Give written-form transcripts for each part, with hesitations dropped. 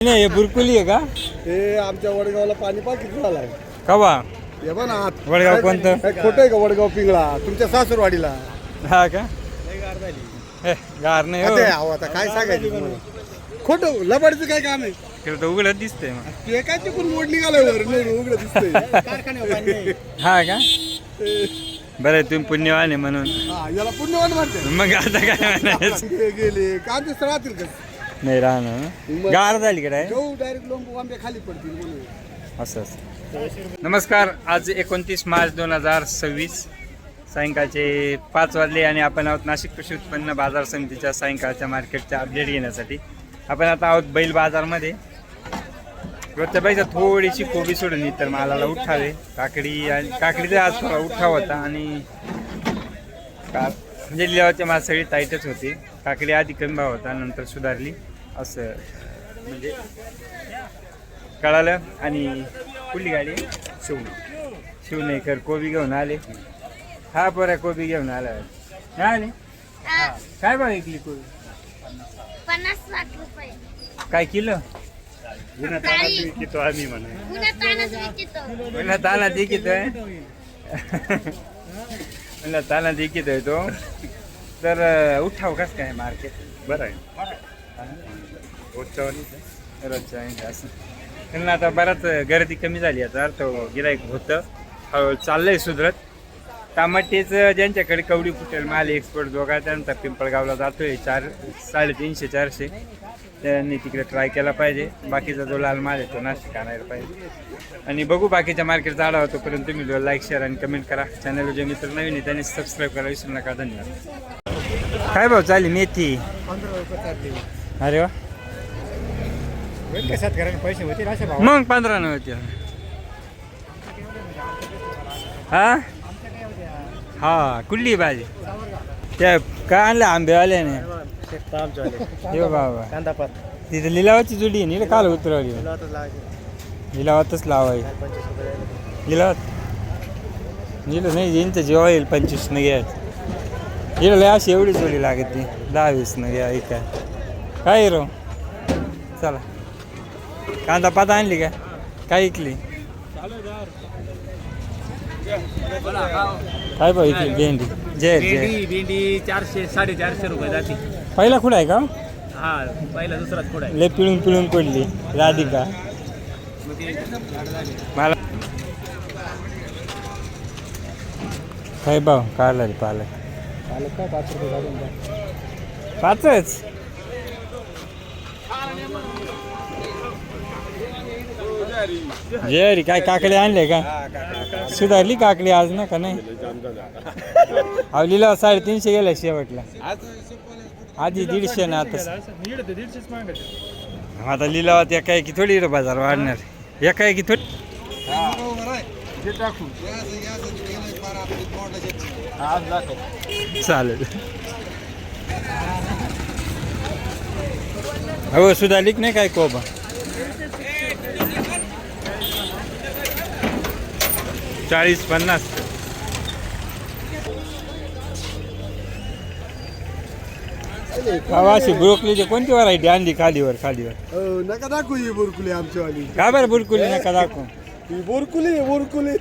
नाही, हे बुरकुली आहे का? हे आमच्या वडगावला पाणी पाकिट झालाय. कवा? हे बघ ना आत. वडगाव कोणतं? काय खोटं आहे का वडगाव पिंगळा तुमच्या सासूरवाडीला? हा का? हे, गार नाही हो. आता अहो, आता काय सांगायचं तुम्हाला? खोटं लबाडचं काय काम आहे? इकडं तर उघडत दिसतंय मग. ते काय तिकून मोड निघालाय वर नाही उघडं दिसतंय. हा का? बरं आहे, तुम्ही पुण्यवान आहे म्हणून. हा, याला पुण्यवान म्हणते. मग आता काय म्हणायचं? गेले कांदे राहतील का? नाही राहणार ना. गार झाली काय? गहू डायरेक्ट लोंबू आंबे खाली पडतील म्हणून. असं. नमस्कार, आज 29 मार्च 2026 सायंकाळचे 5 वाजले आणि आपण आहोत नाशिक कृषी उत्पन्न बाजार समितीच्या सायंकाळच्या मार्केटच्या अपडेट घेण्यासाठी. आपण आता आहोत बैल बाजारमध्ये. रोजच्यापेक्षा थोडीशी कोबी सोडून इतर मालाला उठावे. काकडीचा आज थोडा उठाव होता आणि म्हणजे लिलावाची माल सगळी टाईटच होती. काकडी आधी कमी भाव होता, नंतर सुधारली असं म्हणजे कळालं. आणि कुठली गाडी? शिवनेकर कोबी घेऊन आले. हा बरं, कोबी घेऊन आला. काय आले? काय भाव ऐकली कोबी? 50-60 रुपये. काय किलो? विकितो आम्ही म्हणे. म्हणलं ताना दिकितोय. म्हणलं ताना दिकितोय तो. तर उठाव कस काय मार्केट? बरं आहे. रोजच्या असं त्यांना आता बराच गर्दी कमी झाली. आता तो गिराईक होतं, हळूहळू चाललंय सुधरत. टमाटेचं ज्यांच्याकडे कवडी फुटेल माल एक्सपोर्ट दोघा त्यांचा पिंपळगावला जातोय 350-400. त्यांनी तिकडे ट्राय केला पाहिजे. बाकीचा जो लाल माल आहे तो नाशिक आणायला पाहिजे. आणि बघू बाकीच्या मार्केटचा आढावा. तोपर्यंत तुम्ही लाईक, शेअर आणि कमेंट करा. चॅनलवर जे मित्र नवीन आहे त्यांनी सबस्क्राईब करायला विसरू नका. धन्यवाद. काय भाव चालली मेथी? 15 रुपये चालली. अरे वा, शेतकऱ्यांना पैसे होतील असे भाव. मग 15 नव्हते. हा हा, कुठली भाजी? त्या काय आणलं आंबेवाल्याने? हो बाबा, कांदापात तिथं लिलावाची जुडी आहे. काल उतरवली. लिलावातच लावाय. लिलावात लिहिलं नाही, यांचं जेव्हा येईल 25 न घ्यायचं. लिहिलं लय अशी एवढी जोडी लागते. 10-20 न घ्या. काय रो? चला, कांदा पात आणली का? काय ऐकली? काय भाऊ ऐकली? भेंडी भेंडी 400-450 रुपये जाते. पहिला कुठं आहे का? हा, पहिला दुसराच पुढे लय पिळून पडली राधिका. मला काय भाव काढला रे पालक? काय 5 रुपये झाले. 5च. जेरी काय काकडी आणले का? सुधारली काकडी आज ना का नाही? अहो लिलाव 350 गेला शेवटला. आधी 150 ना आता आता लिलावात एका की थोडी बाजार वाढणार. एका की थोडी चालेल. हो सुधारली नाही काय कोबा? $40-50. अशी ब्रोकलीची कोणती व्हरायटी आणली? खालीवर नका दाखवू ही बोरकुली आमच्यावाली. का बरं बुरकुली नका दाखवू? ही बोरकुली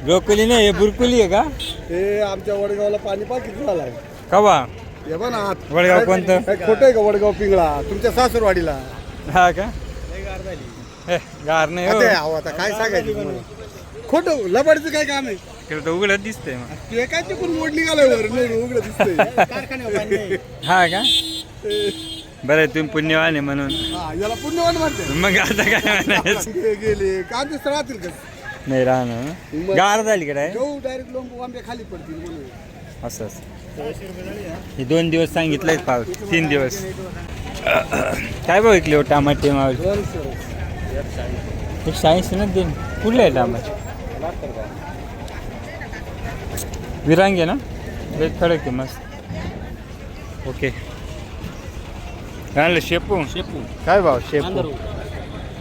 ब्रोकली नाही, हे बुरकुली आहे का? हे आमच्या वडगावला पाणी पाकिट झालाय. कवा? हे बघ ना आत. वडगाव कोणतं? काय खोटं आहे का वडगाव पिंगळा तुमच्या सासूरवाडीला? हा का? हे, गार नाही हो. आता अहो, आता काय सांगायचं तुम्हाला? खोटं लबाडचं काय काम आहे? इकडं तर उघडत दिसतंय मग. ते काय तिकून मोड निघालाय वर नाही उघडं दिसतंय. हा का? बरं आहे, तुम्ही पुण्यवान आहे म्हणून. हा, याला पुण्यवान म्हणते. मग आता काय म्हणायचं? गेले कांदे राहतील का? नाही राहणार ना. गार झाली काय? गहू डायरेक्ट लोंबू आंबे खाली पडतील म्हणून. असं हे 2 दिवस सांगितलंय पाऊस, 3 दिवस. काय भाव ऐकले हो टमाटे मावली? 180 ना देईन. कुठले आहे टमाटे? विरांगे ना? एक खडक आहे मस्त. ओके. काय आणलं? शेपू. काय भाव शेपू?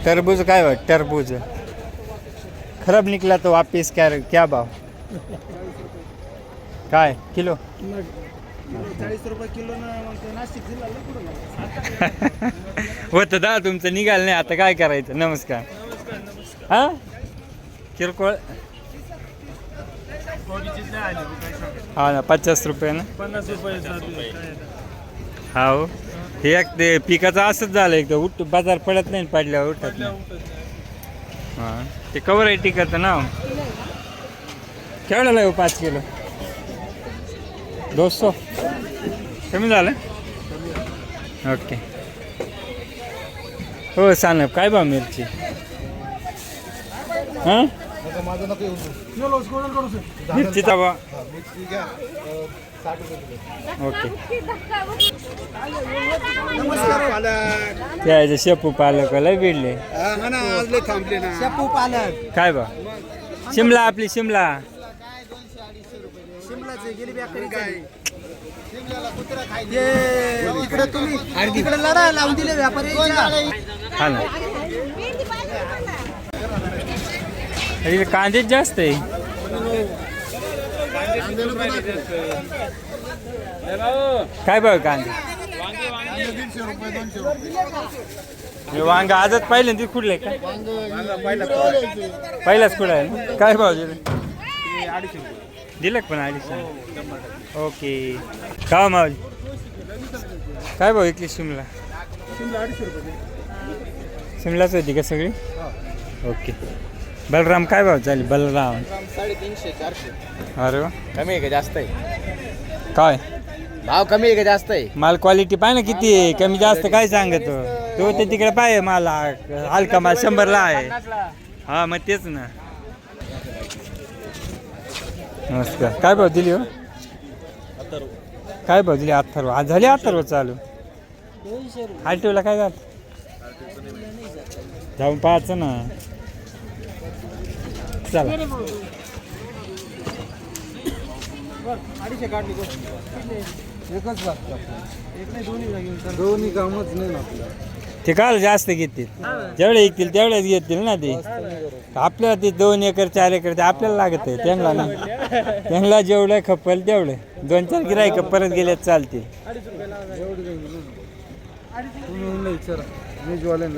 टरबूज काय भाव? टरबूज खराब निकला तो वापिस क्या भाव? काय किलो? 40 रुपये किलो नाशिक जिल्ह्याला कुठं होतं दा तुमचं निघाल नाही आता काय करायचं. नमस्कार. हा किरकोळ हा ना 50 रुपये ना. 50 रुपये. हा हो हे एक ते पिकाचं असंच झालं एकदा उठ बाजार पडत नाही पडल्यावर उठत नाही. हां ते कवर आहे टिकाचं ना. केवढ्याला आहे 5 किलो 200 कमी झालं. ओके हो सांग काय भाव मिरची. हां माझं नको मिरचीचा भाव मिरची घ्या 60 रुपये किलो. ओके. नमस्कार पालक. त्याचे शेपू पालक लय बिडले. हा ना आज लय थांबले ना. शेपू पालक काय भाव शिमला आपली शिमला शिमलाचे गेली बेकरी काय शिमल्याला कुत्रा खायचे इकडे तुम्ही तिकडे लढा लावून दिले व्यापारी. हा ना इकडे कांदेच जास्त आहे. काय भाव कांदे. 150 रुपये 200 रुपये. हे वांग आजच पाहिलं ती खुडले का पहिलाच खुडा आहे ना. काय भाव दिले दिलं का पण 250. ओके का मावली काय भाव इकली शिमला. शिमला 250 रुपये. शिमलाच होती का सगळी. ओके बलराम काय भाव चालेल बलराम. 350 400. अरे वा कमी आहे का जास्त आहे. काय भाव कमी आहे का जास्त आहे. माल क्वालिटी पाय ना किती आहे कमी जास्त काय सांगतो तो ते तिकडे पाय माल हलका माल 100ला आहे. हा मग तेच ना. नमस्कार काय भाव दिली हो. काय भाव दिली 18 आज झाली 18 चालू. आलटीला काय झालं जाऊन पाहायचं ना. चला 250 काढली एकच लागतं. एक नाही दोन्ही कामच नाही ना आपल्याला. ते काल जास्त घेतील जेवढे येतील तेवढेच घेतील ना ते. आपल्याला ते 2 एकर 4 एकर ते आपल्याला लागत आहे त्यांना नाही. त्यांना जेवढं खपल तेवढे 2-4 गिराईक परत गेले चालतील.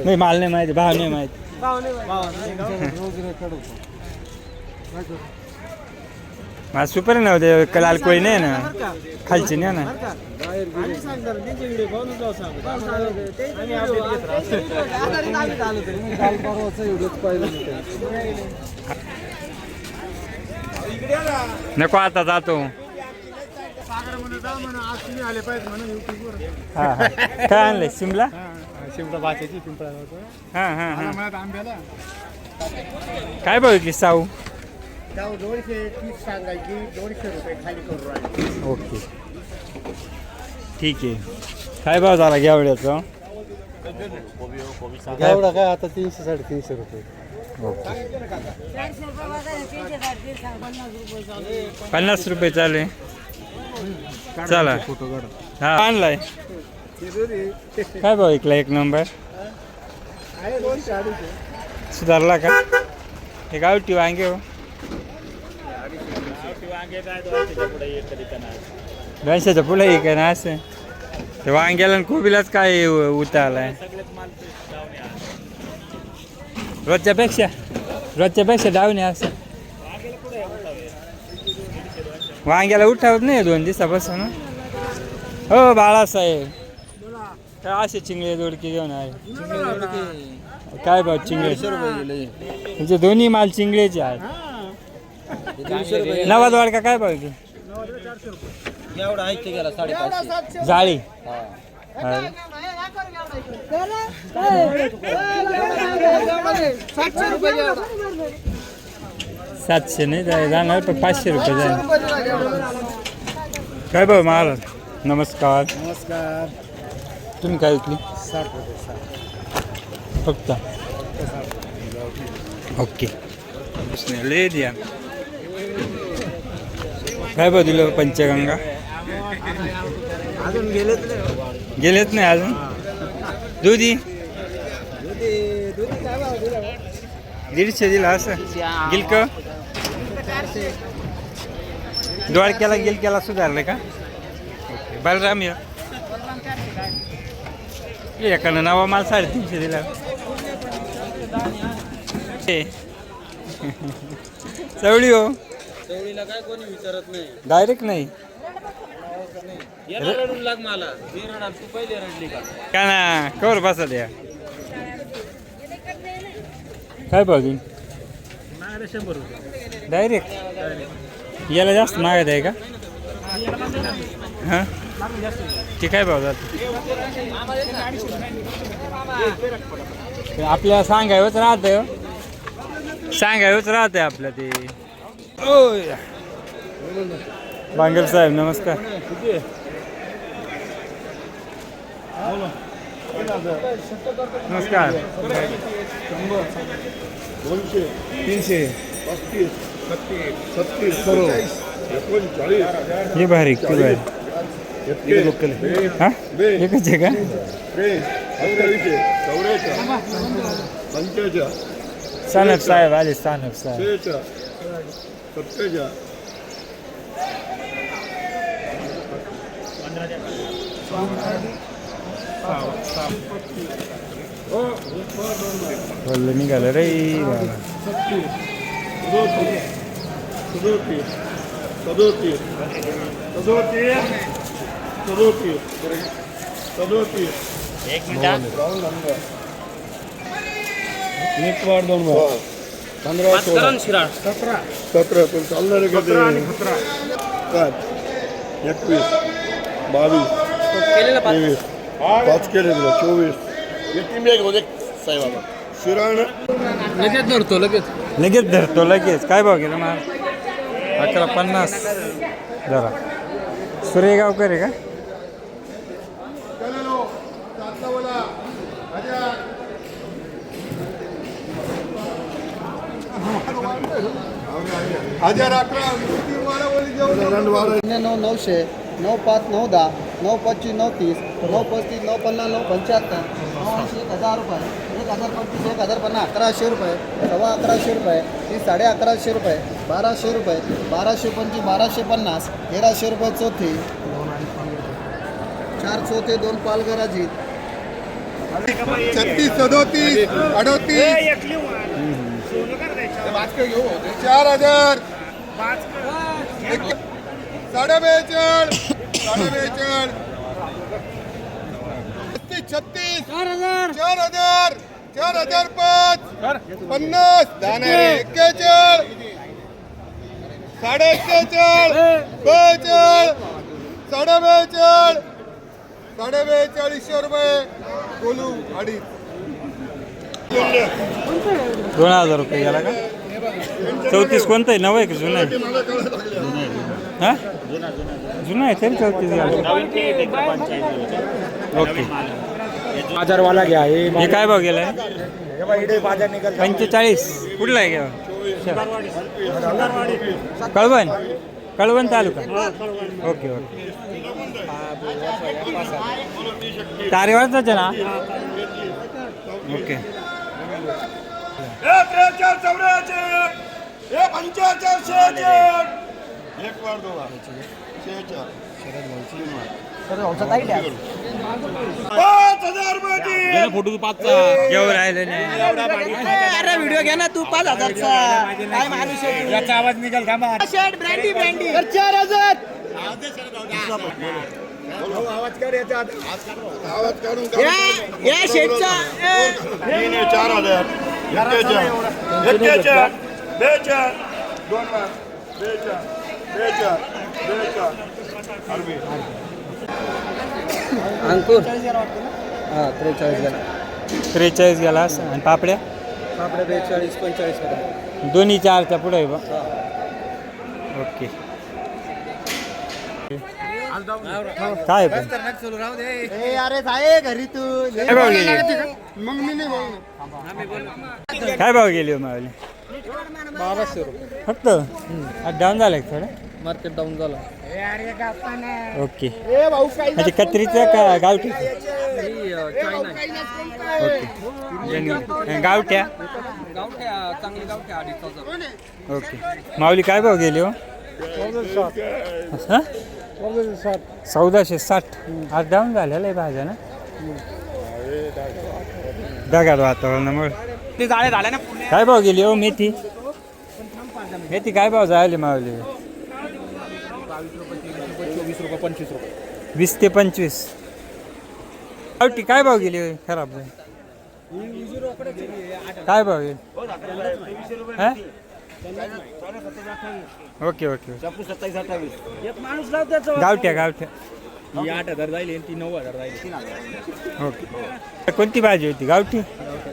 नाही माल नाही माहिती भाव नाही माहिती. मला सुपर नव्हते लाल कोळी नाही ना खालची नाही ना. नको आता जातो. हा हा काय आणलंय शिमला. शिमला भाच्याची पिंपळा हां हां हां मला आंब्याला काय बघितली साऊ. 230 सांगायची 200 रुपये खाली करू राहिले. ओके ठीक आहे. काय भाव झाला घेवड्याचा. एवढा काय आता 300 350 रुपये. ओके 50 रुपये चालू आहे. चला फोटो काढा. हा आणलाय काय भाव ऐकला 1 नंबर आहे 200 सुधारला का. हे गावठी वांगे हो 200च्या पुढे आहे का ना असं. ते वांग्याला आणि कोबीलाच काय उतारलाय. रोजच्यापेक्षा डाऊन आहे असं. वांग्याला उठावत नाही 2 दिवसापासून. हो बाळासाहेब काय असे चिंगळे दोडके घेऊन आहे. काय भाव चिंगळे म्हणजे दोन्ही माल चिंगळेचे आहेत. नवाद वाडका काय भाव की एवढा आहे ते गेला 550. जाळी. 700 नाही जाणार पण 500 रुपये जाईल. काय भाऊ महाराज नमस्कार. नमस्कार. तुम्ही काय विकली 60 रुपये फक्त. ओके ले द्या. काय भाऊ दिलं पंचगंगा. अजून गेलेच नाही अजून. दुधी 150 दिला असं. गिलक द्वारक्याला गिलक्याला सुधारलं का. ओके बलराम या एकानं नवा माल 350 दिला चवळी हो चवळीला काय कोणी विचारत नाही डायरेक्ट नाही याला रडून लाग मला मी रडा तू पहिले रडली का का ना कवर बसा द्या काय पाहू माझ्याकडे 100 रुपये डायरेक्ट याला जास्त मागत आहे का हां ते काय भाव जात आपल्याला सांगायवंच राहतं सांगायवंच राहतंय आपलं ते ओय बांगेल साहेब नमस्कार नमस्कार 200 300 35 36 39 हे भारी ते भारी हा एकच आहे का सानप साहेब आले सानप साहेब बोललं निघालं रे बाबा एक वाढ 2 वाढ 15 करण शिराळ 17 पण चालणार आहे का ते 21 22 केलेला 5 केले 24 शिराण लगेच धरतो लगेच धरतो लगेच काय भाव गेला मग 1150 जरा सूर्यगावकर आहे का हजार 11 9 900 9 5 9 10 9 25 9 30 9 35 9 50 9 75 9 1000 रुपये 1025 1050 1100 रुपये 1100 रुपये 30 1150 रुपये 1200 रुपये 1225 1250 1300 रुपये चौथी 4 चौथे 2 पालघराजी 36 37 38 4000 42 36 4000 4005 50 दाणे 41 42 42 42 रुपये बोलू 2.5 2000 रुपये गेला का 34 कोणतं आहे नवं आहे का जुनं आहे हा जुनं आहे तरी 34 गेला ओके बाजारवाला घ्या हे काय भाव गेलाय 45 कुठला आहे घ्या कळवण कळवण तालुका ओके ओके तारेवाडचाच आहे ना ओके 5000 फोटो तू 5चा घेऊन राहिले नाही अरे व्हिडिओ घे ना तू 5000चा काय माणूस आहे याचा आवाज निघाल का मग शर्ट ब्रँडी 4000 आवाज काढून या शेटचा 4000 अंकुर हां 43 गेला 43 गेला असं आणि पापड्या आपले 42 45 करा दोन्ही 4च्या पुढे आहे बा ओके काय पण ए अरे जाय घरी तू काय भाव गेली मग मी नाही बोलणार काय भाव गेली हो मावली 1200 रुपये फक्त डाऊन झालं का थोडं मार्केट डाऊन झालं ओके म्हणजे कत्रीचं का गावठी ओके गावठ्या चांगली गावठ्या 2500 ओके माऊली काय भाव गेली हो हां 1460 आज डाऊन झालेला आहे भाज्या ना ढगाळ वातावरणामुळे. ते जाळे झाले ना काय भाव गेली हो मेथी? मेथी काय भाव जायले मावली? 24 रुपये 25 रुपये 20 ते 25. गावठी काय भाव गेली हो? खराब झाली. काय भाव गेली? हा? Okay okay. 27 28 गावठ्या गावठ्या ही 8000 जाईल ती 9000 जाईल. ओके. कोणती भाजी होती? गावठी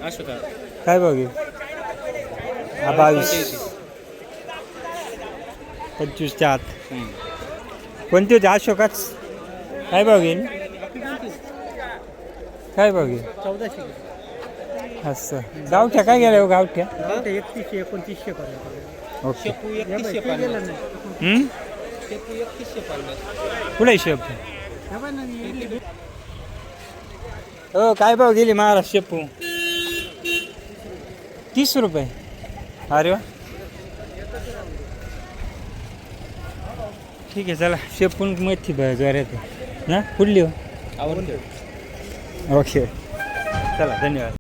अशोका काय भाव गेली? 22 25च्या आत. कोणती होती? अशोकाच. काय भाव गेली? काय भाव गेली? 1400 असं गावठ्या काय गेल्या हो गावठ्या? 3100 2900 पर्यंत. ओके. शेपू 3150 हम्म? शेपू 3150 कुठे शेप? हो काय भाव गेली महाराष्ट्र शेपू? 30 रुपये. अरे वा ठीक आहे चला. शेपून मेथी जोऱ्यात ना कुठली हो? आवडते. ओके चला धन्यवाद.